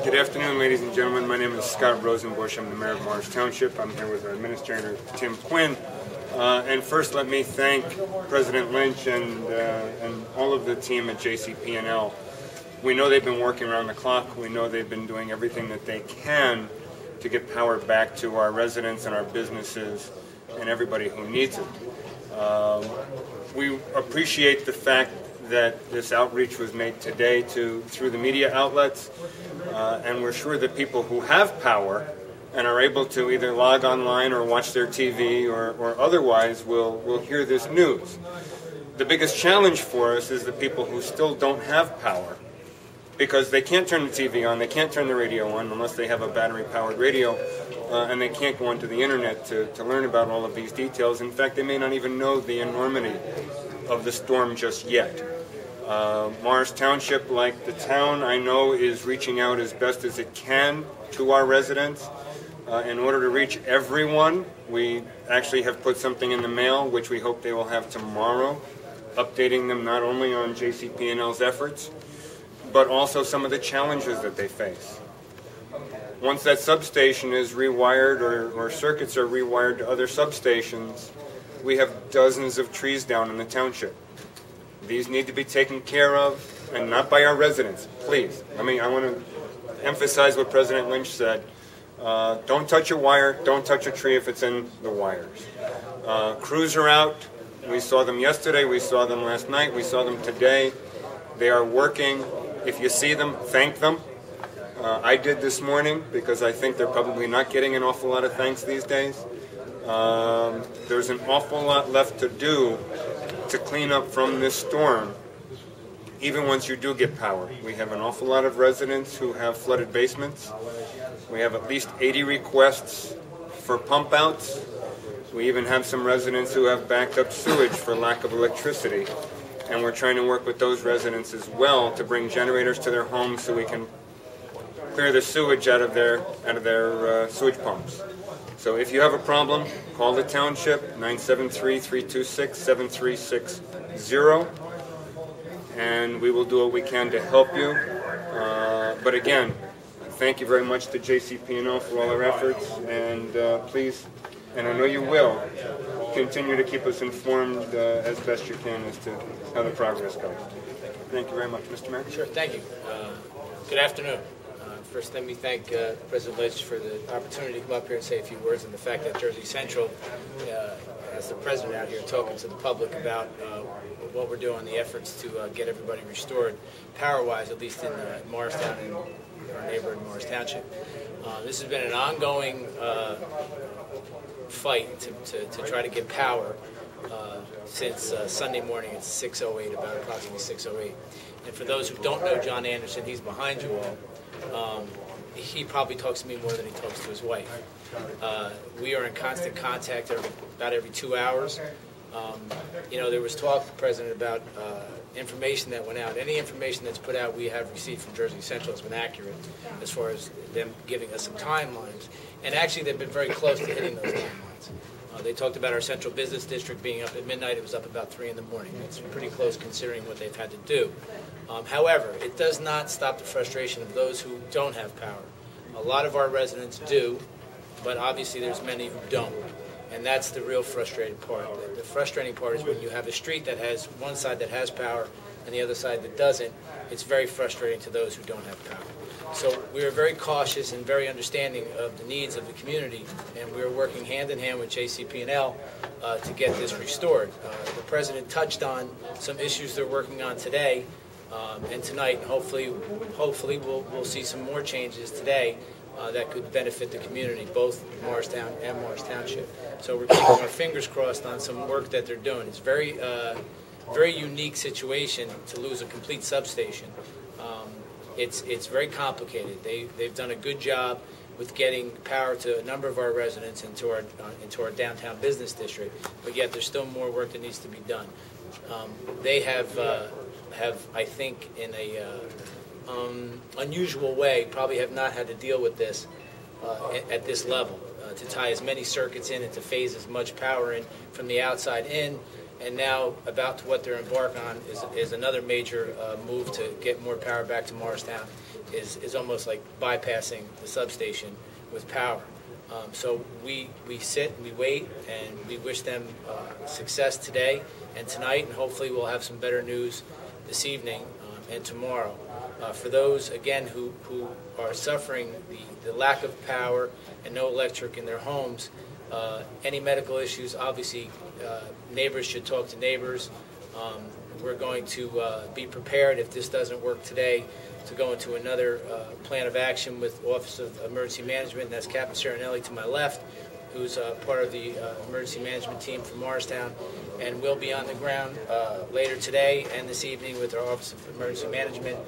Good afternoon, ladies and gentlemen. My name is Scott Rosenbush. I'm the mayor of Morris Township. I'm here with our Administrator, Tim Quinn. And first, let me thank President Lynch and all of the team at JCP&L. We know they've been working around the clock. We know they've been doing everything that they can to get power back to our residents and our businesses and everybody who needs it. We appreciate the fact that this outreach was made today through the media outlets, and we're sure that people who have power and are able to either log online or watch their TV or otherwise will hear this news. The biggest challenge for us is the people who still don't have power, because they can't turn the TV on, they can't turn the radio on unless they have a battery-powered radio, and they can't go onto the internet to learn about all of these details. In fact, they may not even know the enormity of the storm just yet. Morris Township, like the town, I know, is reaching out as best as it can to our residents. In order to reach everyone, we actually have put something in the mail, which we hope they will have tomorrow, updating them not only on JCP&L's efforts, but also some of the challenges that they face. Once that substation is rewired or circuits are rewired to other substations, we have dozens of trees down in the township. These need to be taken care of, and not by our residents, please. I want to emphasize what President Lynch said. Don't touch a wire, don't touch a tree if it's in the wires. Crews are out. We saw them yesterday, we saw them last night, we saw them today. They are working. If you see them, thank them. I did this morning because I think they're probably not getting an awful lot of thanks these days. There's an awful lot left to do to clean up from this storm, even once you do get power. We have an awful lot of residents who have flooded basements. We have at least 80 requests for pump outs. We even have some residents who have backed up sewage for lack of electricity. And we're trying to work with those residents as well to bring generators to their homes so we can clear the sewage out of their sewage pumps. So if you have a problem, call the township, 973-326-7360, and we will do what we can to help you. But again, thank you very much to JCP&L for all their efforts, and please, and I know you will, continue to keep us informed as best you can as to how the progress goes. Thank you very much, Mr. Mayor. Sure, thank you. Good afternoon. First, let me thank President Lynch for the opportunity to come up here and say a few words, and the fact that Jersey Central, as the president out here talking to the public about what we're doing, the efforts to get everybody restored, power-wise, at least in Morristown and our neighborhood Morris Township. This has been an ongoing fight to try to get power since Sunday morning at 6:08, about approximately 6:08. And for those who don't know John Anderson, he's behind you all. He probably talks to me more than he talks to his wife. We are in constant contact about every 2 hours. There was talk, President, about information that went out. Any information that's put out we have received from Jersey Central has been accurate as far as them giving us some timelines. And actually, they've been very close to hitting those timelines. They talked about our central business district being up at midnight. It was up about 3 in the morning. It's pretty close considering what they've had to do. However, it does not stop the frustration of those who don't have power. A lot of our residents do, but obviously there's many who don't. And that's the real frustrating part. The frustrating part is when you have a street that has one side that has power and the other side that doesn't. It's very frustrating to those who don't have power. So we are very cautious and very understanding of the needs of the community, and we are working hand in hand with JCP&L to get this restored. The President touched on some issues they're working on today and tonight, and hopefully we'll see some more changes today that could benefit the community, both Morristown and Morris Township. So we're keeping our fingers crossed on some work that they're doing. It's very unique situation to lose a complete substation. It's very complicated. They've done a good job with getting power to a number of our residents into our downtown business district, but yet there's still more work that needs to be done. They have I think, in a unusual way, probably have not had to deal with this at this level, to tie as many circuits in and to phase as much power in from the outside in and now about to what they're embarked on is another major move to get more power back to Morristown. Is almost like bypassing the substation with power. So we sit and we wait, and we wish them success today and tonight, and hopefully we'll have some better news this evening and tomorrow. For those, again, who are suffering the lack of power and no electric in their homes, any medical issues, obviously neighbors should talk to neighbors. We're going to be prepared if this doesn't work today to go into another plan of action with Office of Emergency Management, and that's Capt Sarinelli to my left, who's part of the emergency management team from Morristown, and we'll be on the ground later today and this evening with our Office of Emergency Management,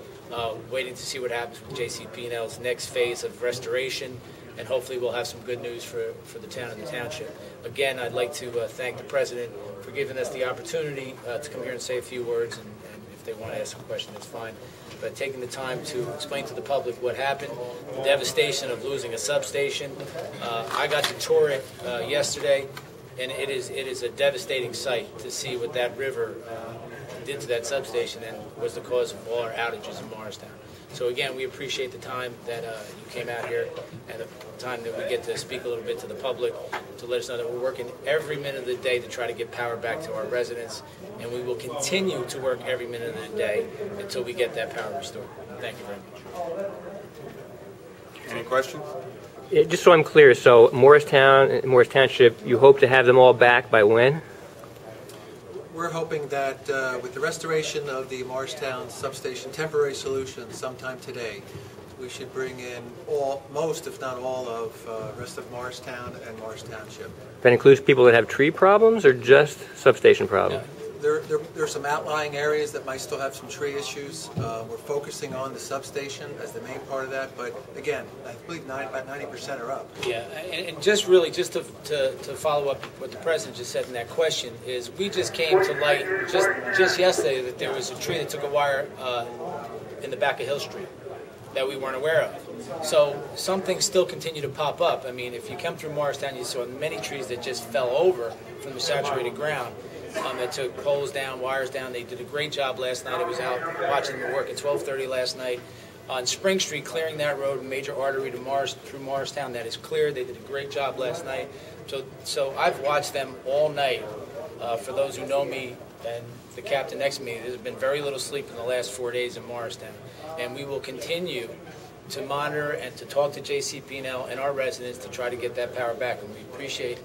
waiting to see what happens with JCP&L's next phase of restoration, and hopefully we'll have some good news for the town and the township. Again, I'd like to thank the President for giving us the opportunity to come here and say a few words, and if they want to ask a question, that's fine. But taking the time to explain to the public what happened, the devastation of losing a substation. I got to tour it yesterday, and it is a devastating sight to see what that river did to that substation and was the cause of all our outages in Morristown. So again, we appreciate the time that you came out here and the time that we get to speak a little bit to the public to let us know that we're working every minute of the day to try to get power back to our residents, and we will continue to work every minute of the day until we get that power restored. Thank you very much. Any questions? Yeah, just so I'm clear, so Morris Township, you hope to have them all back by when? We're hoping that with the restoration of the Morristown substation temporary solution sometime today, we should bring in most, if not all, of rest of Morristown and Morris Township. That includes people that have tree problems or just substation problems? There are some outlying areas that might still have some tree issues. We're focusing on the substation as the main part of that, but again, I believe about 90% are up. Yeah, and just to follow up what the President just said in that question is we just came to light just yesterday that there was a tree that took a wire in the back of Hill Street that we weren't aware of. So some things still continue to pop up. I mean, if you come through Morristown, you saw many trees that just fell over from the saturated ground. That took poles down, wires down. They did a great job last night. I was out watching them work at 12:30 last night on Spring Street, clearing that road, a major artery to through Morristown. That is cleared. They did a great job last night. So I've watched them all night. For those who know me and the captain next to me, there's been very little sleep in the last 4 days in Morristown, and we will continue to monitor and to talk to JCP&L and our residents to try to get that power back. And we appreciate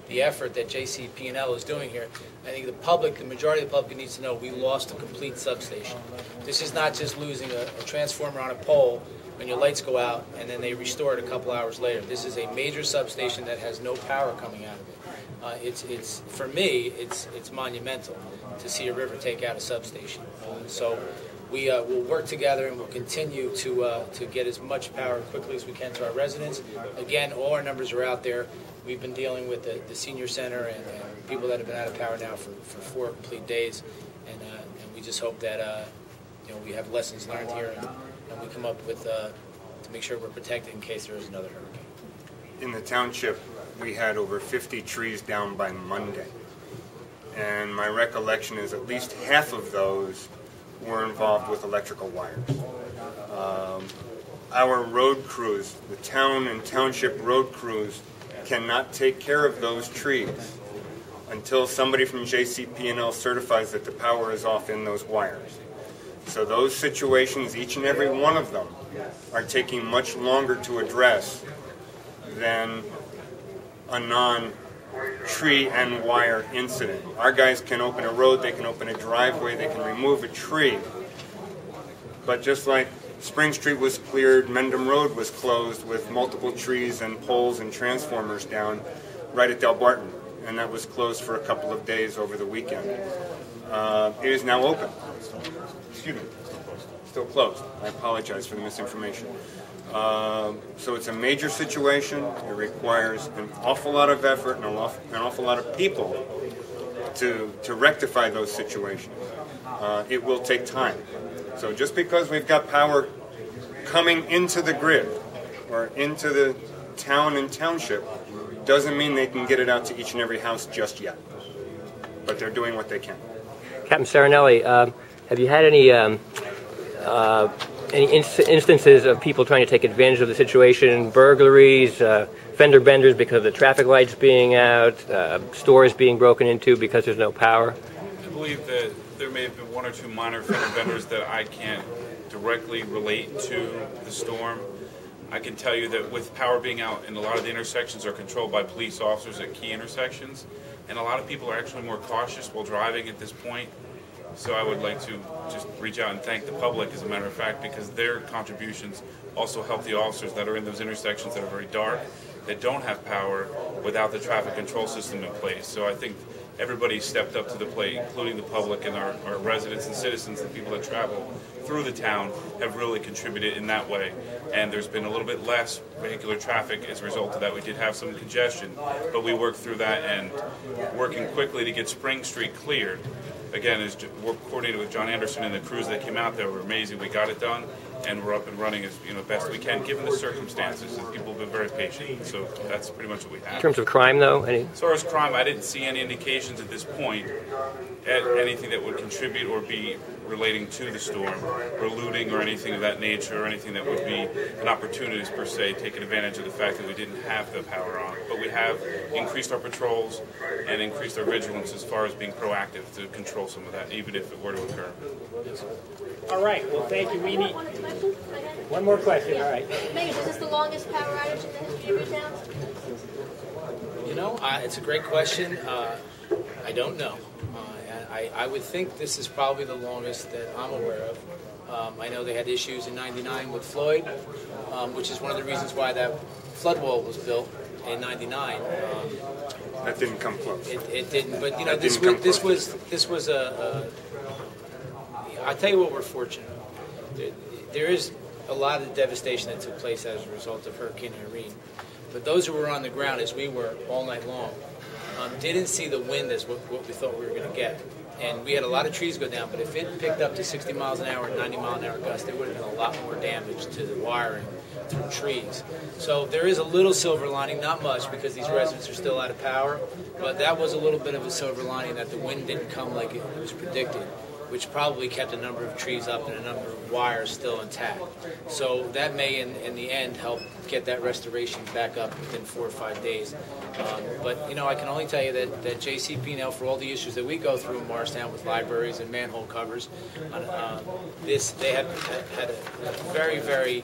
the effort that JCP&L is doing here. I think the majority of the public needs to know we lost a complete substation. This is not just losing a transformer on a pole when your lights go out and then they restore it a couple hours later. This is a major substation that has no power coming out of it. For me, it's monumental to see a river take out a substation. So we will work together and we'll continue to get as much power quickly as we can to our residents. Again, all our numbers are out there. We've been dealing with the senior center and people that have been out of power now for 4 complete days, and we just hope that we have lessons learned here and we come up with to make sure we're protected in case there is another hurricane. In the township, we had over 50 trees down by Monday, and my recollection is at least half of those were involved with electrical wires. Our road crews, the town and township road crews, cannot take care of those trees until somebody from JCP&L certifies that the power is off in those wires. So those situations, each and every one of them, are taking much longer to address than a non-tree and wire incident. Our guys can open a road, they can open a driveway, they can remove a tree. But just like Spring Street was cleared, Mendham Road was closed with multiple trees and poles and transformers down right at Del Barton, and that was closed for a couple of days over the weekend. It is now open. Excuse me, still closed. I apologize for the misinformation. So it's a major situation. It requires an awful lot of effort and an awful lot of people to rectify those situations. It will take time. So just because we've got power coming into the grid or into the town and township doesn't mean they can get it out to each and every house just yet. But but they're doing what they can. Captain Sarinelli, have you had any instances of people trying to take advantage of the situation, burglaries, fender benders because of the traffic lights being out, stores being broken into because there's no power? I believe that there may have been one or two minor fender benders that I can't directly relate to the storm. I can tell you that with power being out and a lot of the intersections are controlled by police officers at key intersections, and a lot of people are actually more cautious while driving at this point. So I would like to just reach out and thank the public, as a matter of fact, because their contributions also help the officers that are in those intersections that are very dark, that don't have power without the traffic control system in place. So I think everybody stepped up to the plate, including the public and our residents and citizens, the people that travel through the town have really contributed in that way. And there's been a little bit less vehicular traffic as a result of that. We did have some congestion, but we worked through that and working quickly to get Spring Street cleared. Again, we're coordinated with John Anderson and the crews that came out there were amazing. We got it done, and we're up and running as best we can, given the circumstances. And people have been very patient, so that's pretty much what we have. In terms of crime, though? As far as crime, I didn't see any indications at this point at anything that would contribute or be relating to the storm, or looting or anything of that nature, or anything that would be an opportunist per se, taking advantage of the fact that we didn't have the power on. But we have increased our patrols and increased our vigilance as far as being proactive to control some of that, even if it were to occur. All right, well, thank you. We need one more question. All right. Mayor, is this the longest power outage in the history of your town? It's a great question. I don't know. I would think this is probably the longest that I'm aware of. I know they had issues in '99 with Floyd, which is one of the reasons why that flood wall was built in '99. That didn't come close. It didn't, but this was a. I'll tell you what, we're fortunate. There is a lot of devastation that took place as a result of Hurricane Irene, but those who were on the ground, as we were all night long, didn't see the wind as what we thought we were going to get. And we had a lot of trees go down, but if it picked up to 60 miles an hour and 90 mile an hour gusts, there would have been a lot more damage to the wiring through trees. So there is a little silver lining, not much, because these residents are still out of power, but that was a little bit of a silver lining, that the wind didn't come like it was predicted, which probably kept a number of trees up and a number of wires still intact. So that may, in the end, help get that restoration back up within 4 or 5 days. But I can only tell you that JCP&L, for all the issues that we go through in Morristown with libraries and manhole covers, they have had a very, very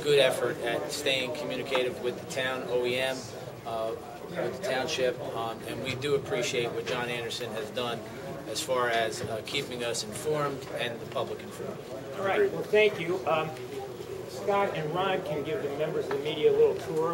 good effort at staying communicative with the town, OEM, with the township, and we do appreciate what John Anderson has done as far as keeping us informed and the public informed. All right, well, thank you. Scott and Ron can give the members of the media a little tour